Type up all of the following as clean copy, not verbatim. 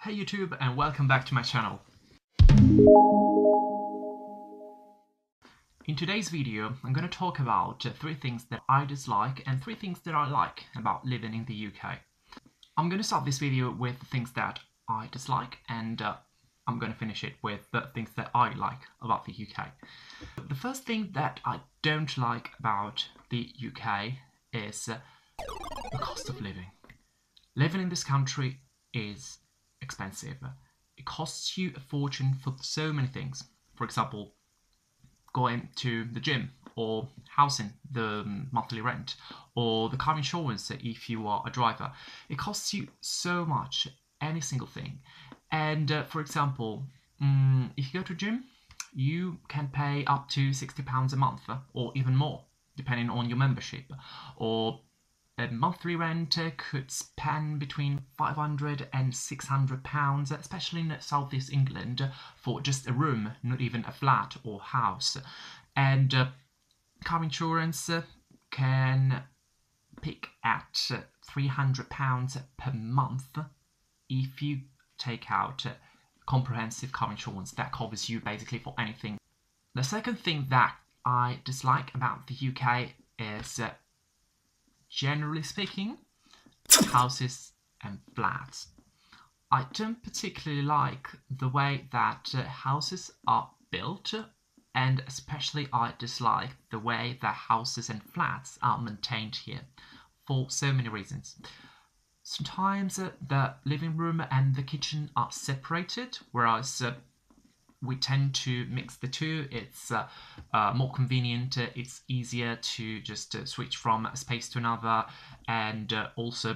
Hey YouTube, and welcome back to my channel. In today's video, I'm going to talk about 3 things that I dislike and 3 things that I like about living in the UK. I'm going to start this video with the things that I dislike, and I'm going to finish it with the things that I like about the UK. The first thing that I don't like about the UK is the cost of living. Living in this country is expensive. It costs you a fortune for so many things. For example, going to the gym, or housing, the monthly rent, or the car insurance if you are a driver. It costs you so much, any single thing. And for example, if you go to a gym, you can pay up to £60 a month, or even more, depending on your membership. Or a monthly rent could span between £500 and £600, especially in Southeast England, for just a room, not even a flat or house. And car insurance can peak at £300 per month if you take out comprehensive car insurance that covers you basically for anything. The second thing that I dislike about the UK is generally speaking, houses and flats. I don't particularly like the way that houses are built, and especially I dislike the way that houses and flats are maintained here, for so many reasons. Sometimes the living room and the kitchen are separated, whereas we tend to mix the two. It's more convenient, it's easier to just switch from a space to another, and also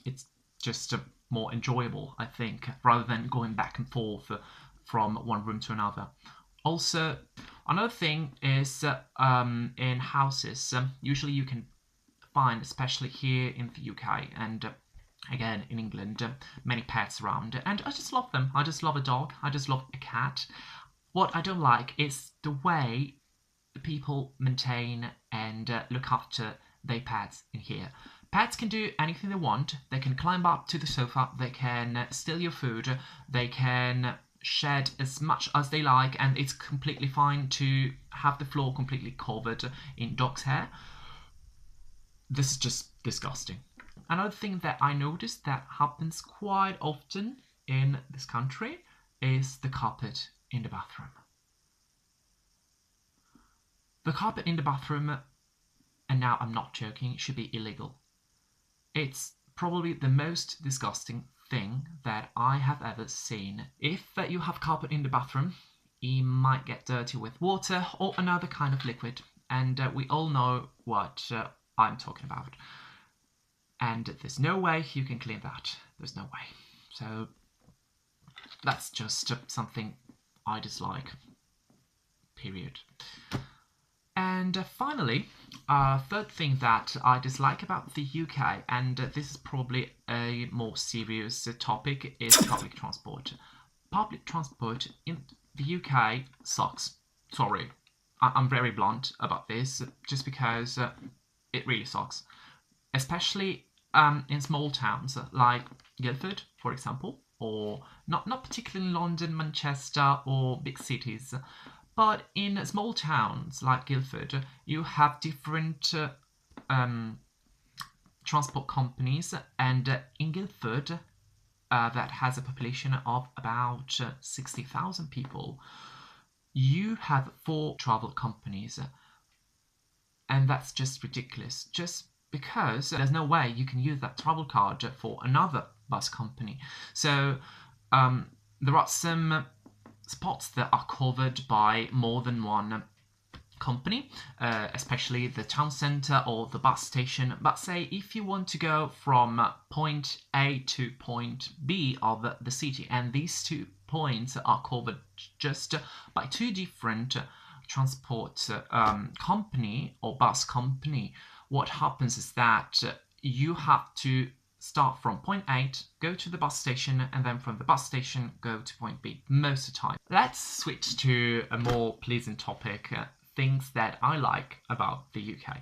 it's just more enjoyable, I think, rather than going back and forth from one room to another. Also, another thing is in houses, usually you can find, especially here in the UK and again in England, many pets around, and I just love them. I just love a dog, I just love a cat. What I don't like is the way people maintain and look after their pets in here. Pets can do anything they want. They can climb up to the sofa, they can steal your food, they can shed as much as they like, and it's completely fine to have the floor completely covered in dog's hair. This is just disgusting. Another thing that I noticed that happens quite often in this country is the carpet in the bathroom. The carpet in the bathroom, and now I'm not joking, should be illegal. It's probably the most disgusting thing that I have ever seen. If you have carpet in the bathroom, it might get dirty with water or another kind of liquid, and we all know what I'm talking about. And there's no way you can clean that. There's no way. So that's just something I dislike. Period. And finally, third thing that I dislike about the UK, and this is probably a more serious topic, is public transport. Public transport in the UK sucks. Sorry, I'm very blunt about this, just because it really sucks. Especially in small towns like Guildford, for example, or not particularly in London, Manchester, or big cities, but in small towns like Guildford, you have different transport companies, and in Guildford, that has a population of about 60,000 people, you have 4 travel companies, and that's just ridiculous. Just because there's no way you can use that travel card for another bus company. So there are some spots that are covered by more than one company, especially the town centre or the bus station. But say if you want to go from point A to point B of the city, and these 2 points are covered just by 2 different transport company or bus company, what happens is that you have to start from point A, go to the bus station, and then from the bus station go to point B most of the time. Let's switch to a more pleasant topic, things that I like about the UK.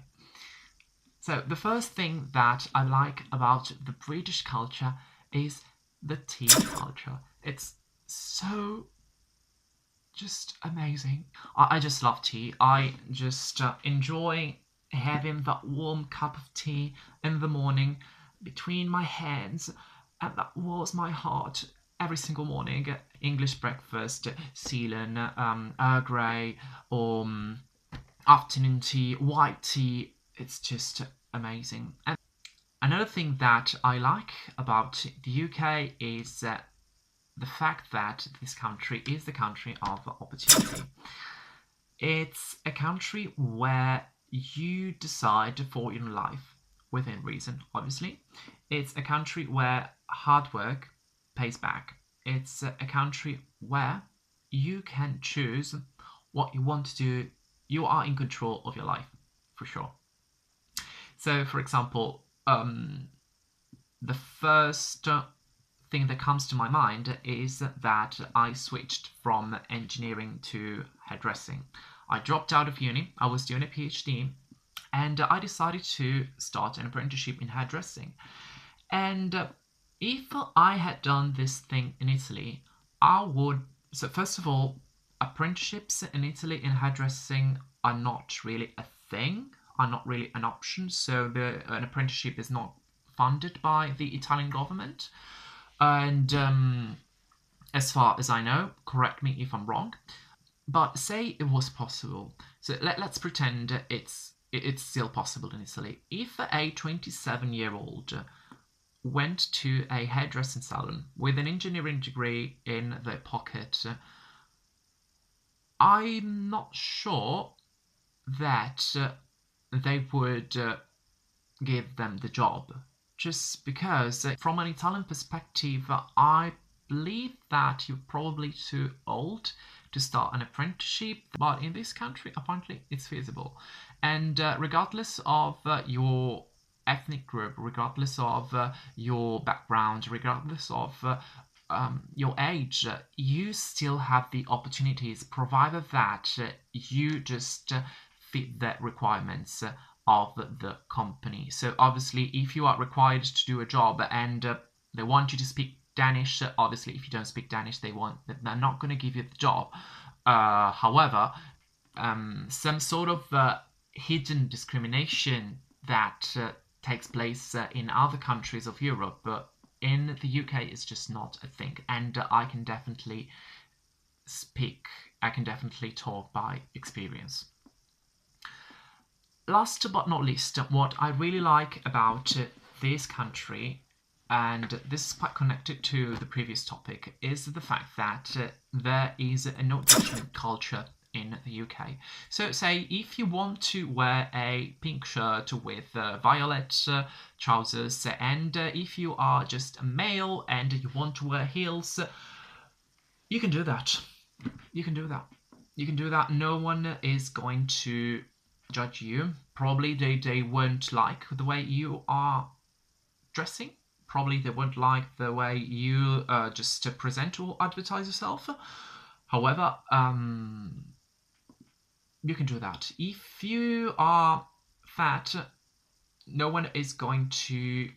So the first thing that I like about the British culture is the tea culture. It's so just amazing. I just love tea. I just enjoy having that warm cup of tea in the morning between my hands, and that warms my heart every single morning. English breakfast, Ceylon, Earl Grey, or afternoon tea, white tea. It's just amazing. And another thing that I like about the UK is the fact that this country is the country of opportunity. It's a country where you decide for your life within reason, obviously. It's a country where hard work pays back. It's a country where you can choose what you want to do. You are in control of your life, for sure. So, for example, the first thing that comes to my mind is that I switched from engineering to hairdressing. I dropped out of uni, I was doing a PhD, and I decided to start an apprenticeship in hairdressing. And if I had done this thing in Italy, I would. So, first of all, apprenticeships in Italy in hairdressing are not really a thing, are not really an option. So, an apprenticeship is not funded by the Italian government. And as far as I know, correct me if I'm wrong, but say it was possible. So let's pretend it's still possible in Italy. If a 27-year-old went to a hairdressing salon with an engineering degree in their pocket, I'm not sure that they would give them the job. Just because, from an Italian perspective, I believe that you're probably too old to start an apprenticeship, but in this country, apparently, it's feasible. And regardless of your ethnic group, regardless of your background, regardless of your age, you still have the opportunities, provided that you just fit the requirements of the company. So obviously, if you are required to do a job and they want you to speak Danish, obviously, if you don't speak Danish, they're not going to give you the job. However, some sort of hidden discrimination that takes place in other countries of Europe, but in the UK, it's just not a thing. And I can definitely talk by experience. Last but not least, what I really like about this country, and this is quite connected to the previous topic, is the fact that there is a no judgment culture in the UK. So say if you want to wear a pink shirt with violet trousers, and if you are just a male and you want to wear heels, you can do that. You can do that. You can do that. No one is going to judge you. Probably they won't like the way you are dressing. Probably they won't like the way you just present or advertise yourself. However, you can do that. If you are fat, no one is going to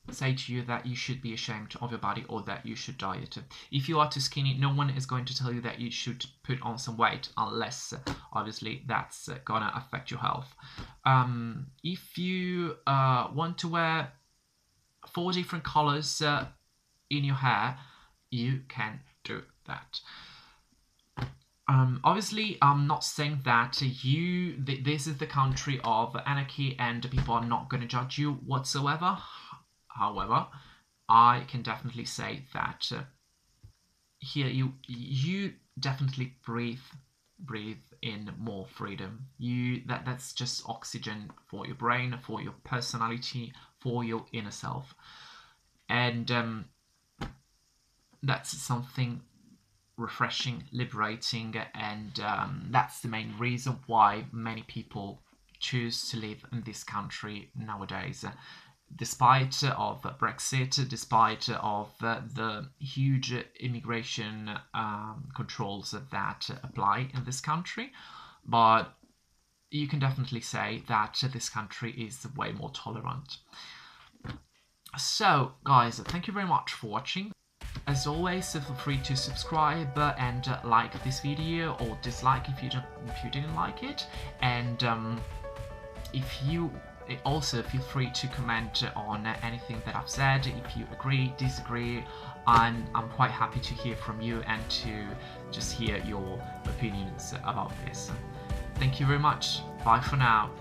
say to you that you should be ashamed of your body or that you should diet. If you are too skinny, no one is going to tell you that you should put on some weight, unless obviously that's gonna affect your health. If you want to wear 4 different colors in your hair, you can do that. Obviously, I'm not saying that this is the country of anarchy and people are not going to judge you whatsoever. However, I can definitely say that here you definitely breathe in more freedom. That's just oxygen for your brain, for your personality, for your inner self, and that's something refreshing, liberating, and that's the main reason why many people choose to live in this country nowadays. Despite of Brexit, despite of the huge immigration controls that apply in this country, but you can definitely say that this country is way more tolerant. So, guys, thank you very much for watching. As always, feel free to subscribe and like this video, or dislike if you didn't like it. And if you also feel free to comment on anything that I've said. If you agree, disagree, I'm quite happy to hear from you and to just hear your opinions about this. Thank you very much. Bye for now.